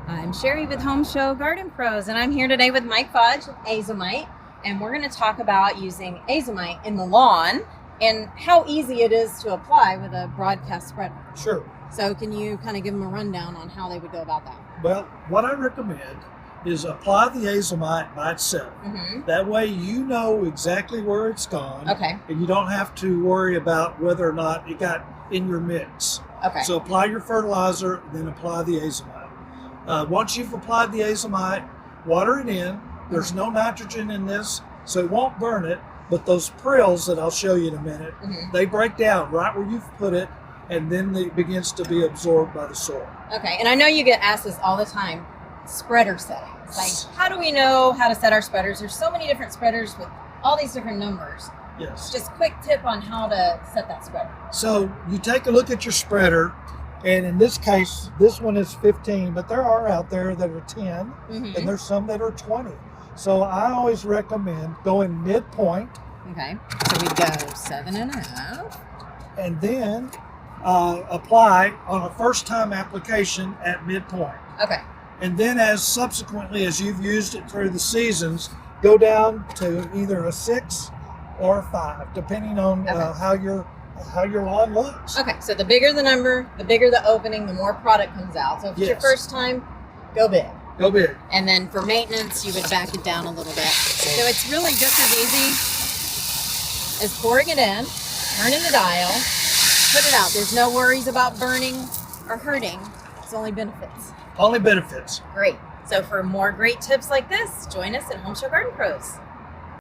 I'm Sherri with HomeShowGardenPros, and I'm here today with Mike Fodge, Azomite, and we're going to talk about using Azomite in the lawn and how easy it is to apply with a broadcast spreader. Sure. So can you kind of give them a rundown on how they would go about that? Well, what I recommend is apply the Azomite by itself. Mm-hmm. That way you know exactly where it's gone. Okay. And you don't have to worry about whether or not it got in your mix. Okay. So apply your fertilizer, then apply the Azomite. Once you've applied the Azomite, water it in. There's no nitrogen in this, so it won't burn it. But those prills that I'll show you in a minute, they break down right where you've put it, and then it begins to be absorbed by the soil. Okay, and I know you get asked this all the time, spreader settings. Like, how do we know how to set our spreaders? There's so many different spreaders with all these different numbers. Yes. Just quick tip on how to set that spreader. So you take a look at your spreader, and in this case, this one is 15, but there are out there that are 10, and there's some that are 20. So I always recommend going midpoint. Okay, so we go 7.5. And then apply on a first-time application at midpoint. Okay. And then as subsequently as you've used it through the seasons, go down to either a 6 or a 5, depending on how your lawn looks. Okay, so the bigger the number, the bigger the opening, the more product comes out. So if it's your first time, go big. Go big. And then for maintenance, you would back it down a little bit. So it's really just as easy as pouring it in, turning the dial, put it out. There's no worries about burning or hurting. It's only benefits. Only benefits. Great. So for more great tips like this, join us at Home Show Garden Pros.